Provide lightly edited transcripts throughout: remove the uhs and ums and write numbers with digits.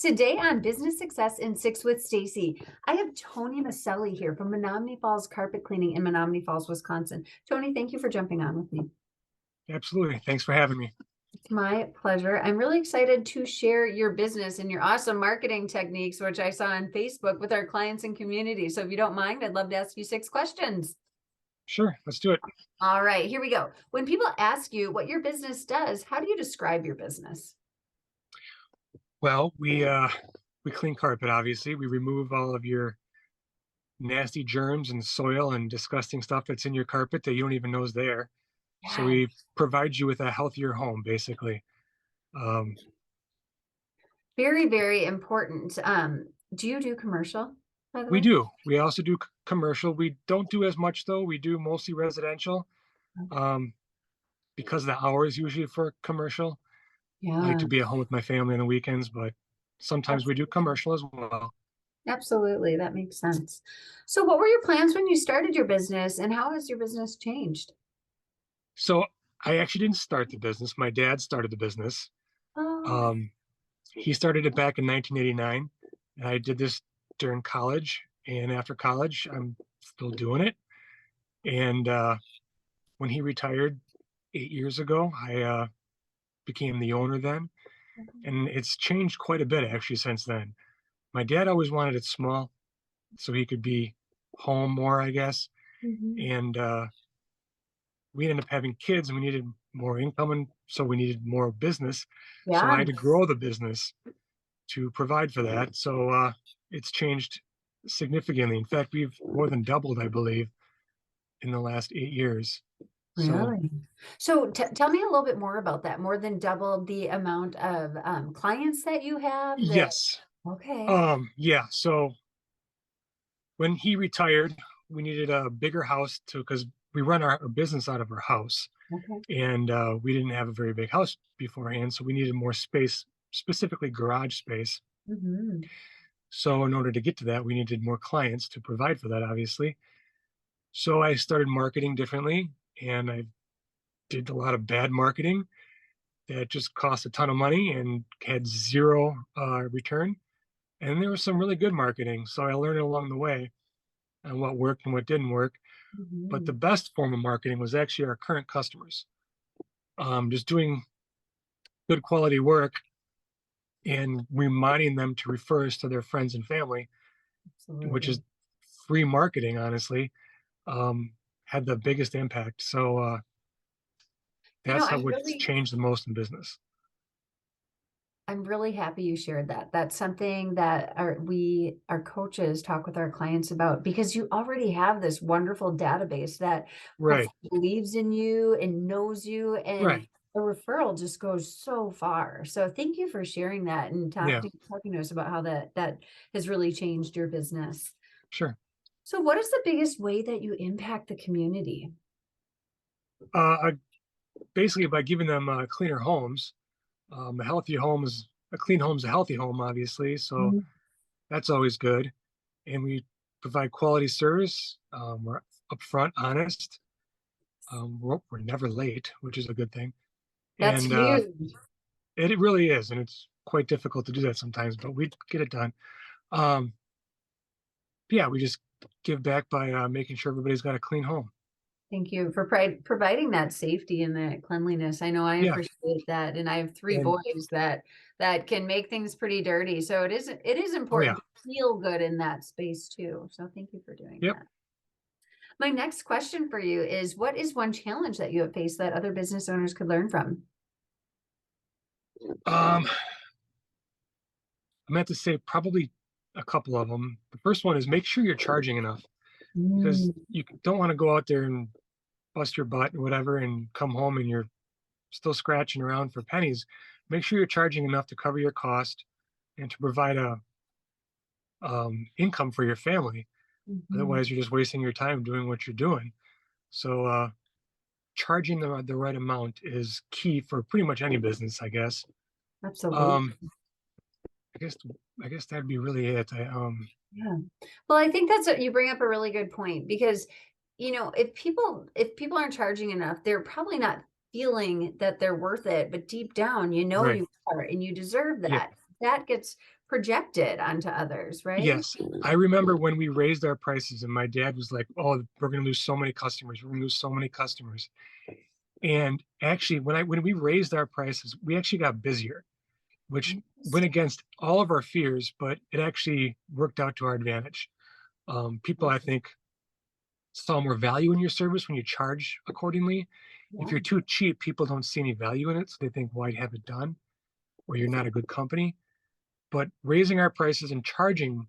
Today on Business Success in Six with Stacie, I have Tony Maselli here from Menomonee Falls Carpet Cleaning in Menomonee Falls, Wisconsin. Tony, thank you for jumping on with me. Absolutely. Thanks for having me. It's my pleasure. I'm really excited to share your business and your awesome marketing techniques, which I saw on Facebook with our clients and community. So if you don't mind, I'd love to ask you 6 questions. Sure, let's do it. All right, here we go. When people ask you what your business does, how do you describe your business? Well, we clean carpet, obviously. We remove all of your nasty germs and soil and disgusting stuff that's in your carpet that you don't even know is there. So Yes. we provide you with a healthier home, basically. Um, Very, very important. Do you do commercial, by the we way? do. We also do commercial. We don't do as much though. We do mostly residential um, because the hours usually for commercial. I like Yeah, to be at home with my family on the weekends, but sometimes we do commercial as well. absolutely. That makes sense. So what were your plans when you started your business and how has your business changed? So I actually didn't start the business. My dad started the business. Oh, okay. Um, he started it back in 1989, and I did this during college. And after college, I'm still doing it. And when he retired 8 years ago, I became the owner then. And it's changed quite a bit actually since then. My dad always wanted it small so he could be home more, I guess. Mhm. And we ended up having kids and we needed more income. And so we needed more business. So I Yeah. had to grow the business to provide for that. So it's changed significantly. In fact, we've more than doubled, I believe, in the last 8 years. So Really? So tell me a little bit more about that. More than double the amount of clients that you have that, yes, okay. yeah. So when he retired, we needed a bigger house to because we run our business out of our house, Okay. and we didn't have a very big house beforehand, so we needed more space, specifically garage space. Hmm. So in order to get to that, we needed more clients to provide for that, obviously. So I started marketing differently, and I did a lot of bad marketing that just cost a ton of money and had zero return. And there was some really good marketing. So I learned along the way on what worked and what didn't work. But Hmm. the best form of marketing was actually our current customers, just doing good quality work and reminding them to refer us to their friends and family, which is Absolutely. free marketing, honestly, um, had the biggest impact. So that's how it's changed the most in business. I'm really happy you shared that. That's something that our coaches talk with our clients about because you already have this wonderful database that Right, believes in you and knows you, and right. a referral just goes so far. So thank you for sharing that and Yeah, talking to us about how that has really changed your business. sure. So what is the biggest way that you impact the community? Uh, Basically, by giving them cleaner homes, a healthy home is a clean home is a healthy home, obviously. So Mhm. that's always good. And we provide quality service. We're upfront, honest. We're never late, which is a good thing. That's And huge. it really is. And it's quite difficult to do that sometimes, but we get it done. Um, yeah, we just give back by making sure everybody's got a clean home. Thank you for providing that safety and that cleanliness. I know I Yeah. appreciate that, and I have 3 And boys that can make things pretty dirty, so it is oh, yeah. important to feel good in that space too, so thank you for doing Yep. that. My next question for you is, what is one challenge that you have faced that other business owners could learn from? I'm going to have to say probably a couple of them. The first one is make sure you're charging enough because Mm, you don't want to go out there and bust your butt or whatever and come home and you're still scratching around for pennies. Make sure you're charging enough to cover your cost and to provide a income for your family. mhm. Otherwise, you're just wasting your time doing what you're doing. So, charging the right amount is key for pretty much any business, I guess. Absolutely. Um, I guess I guess that'd be really it. Yeah. Well, I think you bring up a really good point because, if people aren't charging enough, they're probably not feeling that they're worth it, but deep down, Right. you are and you deserve Yep. that. That gets project it onto others, right? Yes, I remember when we raised our prices and my dad was like, "Oh, we're gonna lose so many customers. We're gonna lose so many customers." And actually, when we raised our prices, we actually got busier, which went Interesting. against all of our fears, but it actually worked out to our advantage. People, I think, saw more value in your service when you charge accordingly. If Yeah. you're too cheap, people don't see any value in it, so they think, "Why have it done?" Or you're not a good company. But raising our prices and charging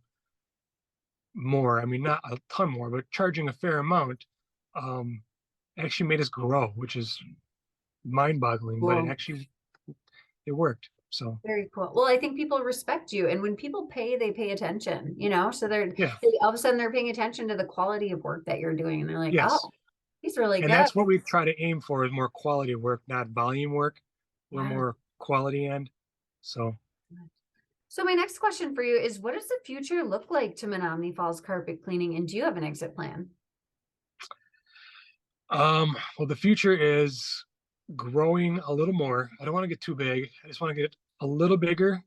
more, I mean, not a ton more, but charging a fair amount, um, actually made us grow, which is mind-boggling, but it Cool. actually it worked. So Very cool. Well, I think people respect you, and when people pay, they pay attention, so yeah, all of a sudden they're paying attention to the quality of work that you're doing, and they're like, yes. oh, he's really And good. that's what we try to aim for is more quality work, not volume work. We're Yeah. more quality end. So So my next question for you is, what does the future look like to Menomonee Falls carpet cleaning, and do you have an exit plan? well the future is growing a little more. I don't want to get too big. I just want to get a little bigger.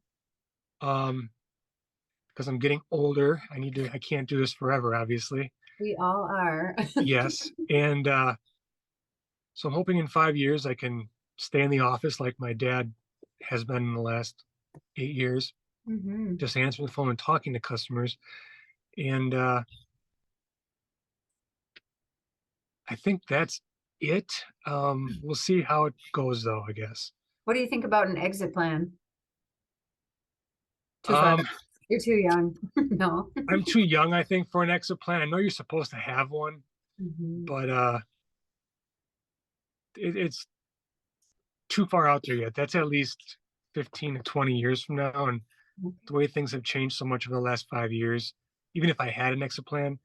Um, because I'm getting older. I can't do this forever, obviously. We all are. Yes. And so I'm hoping in 5 years I can stay in the office like my dad has been in the last 8 years, Hmm. just answering the phone and talking to customers. And I think that's it. We'll see how it goes though, I guess. What do you think about an exit plan? Too far. Um, You're too young. No. I'm too young, I think, for an exit plan. I know you're supposed to have one, Hmm. but it's too far out there yet. That's at least 15 to 20 years from now. And the way things have changed so much over the last 5 years, even if I had an exit plan,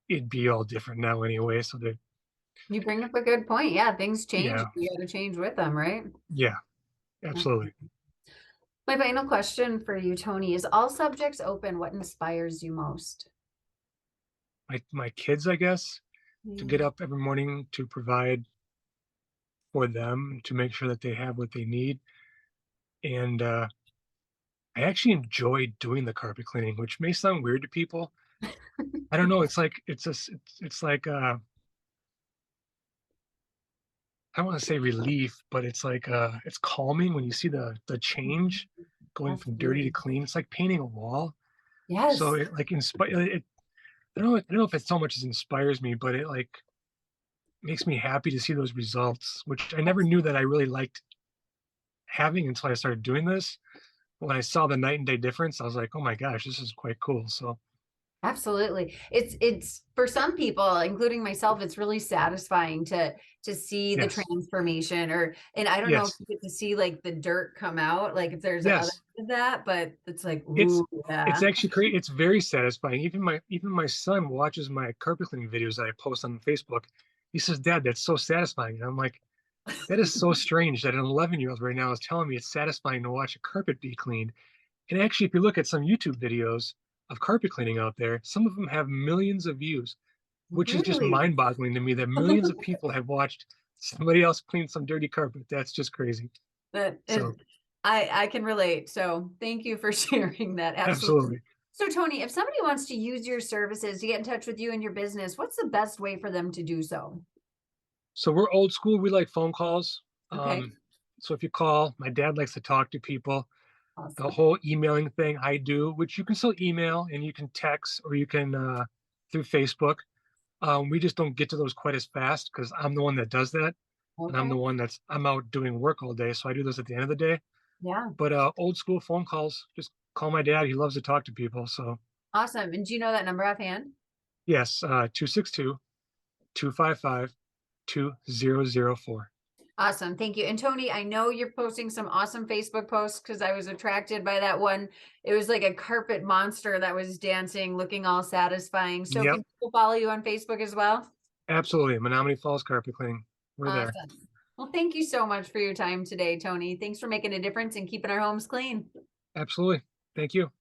it'd be all different now anyway. So that, You bring up a good point. Yeah, things change. yeah, You got to change with them, right? yeah, Yeah. absolutely. My final question for you, Tony, is all subjects open. What inspires you most? My kids, I guess, to Yeah. get up every morning to provide for them, to make sure that they have what they need. And I actually enjoy doing the carpet cleaning, which may sound weird to people. I don't know. It's like it's like I don't want to say relief, but it's like it's calming when you see the change going from dirty to Absolutely. clean. It's like painting a wall. So Yes. it like inspire it. I don't know if it so much as inspires me, but it like makes me happy to see those results, which I never knew that I really liked having until I started doing this. When I saw the night and day difference, I was like, oh my gosh, this is quite cool. So Absolutely. It's for some people, including myself, it's really satisfying to see the yes, transformation, and I don't know if yes, you get to see like the dirt come out, like if there's other yes. of that, but it's like, It's ooh, it's yeah. actually great. It's very satisfying. Even my son watches my carpet cleaning videos that I post on Facebook. He says, "Dad, that's so satisfying." And I'm like, that is so strange that an 11-year-old right now is telling me it's satisfying to watch a carpet be cleaned. And actually, if you look at some YouTube videos of carpet cleaning out there, some of them have millions of views, which is just Really? mind-boggling to me that millions of people have watched somebody else clean some dirty carpet. That's just crazy. That So, is, I can relate. So thank you for sharing that. Absolutely. absolutely. So Tony, if somebody wants to use your services to get in touch with you and your business, what's the best way for them to do so? So we're old school. We like phone calls. Okay. So if you call, my dad likes to talk to people. The Awesome. whole emailing thing I do, which you can still email and you can text or you can through Facebook. We just don't get to those quite as fast because I'm the one that does that, and I'm Okay. the one I'm out doing work all day, so I do those at the end of the day. Yeah. But old school phone calls, just call my dad. He loves to talk to people. So Awesome. And do you know that number offhand? yes, 262-255-2004. Awesome. Thank you. And Tony, I know you're posting some awesome Facebook posts because I was attracted by that one. It was like a carpet monster that was dancing, looking all satisfying. So Yep, can people follow you on Facebook as well? absolutely. Menomonee Falls Carpet Cleaning. We're there. Awesome. Well, thank you so much for your time today, Tony. Thanks for making a difference and keeping our homes clean. Absolutely. Thank you.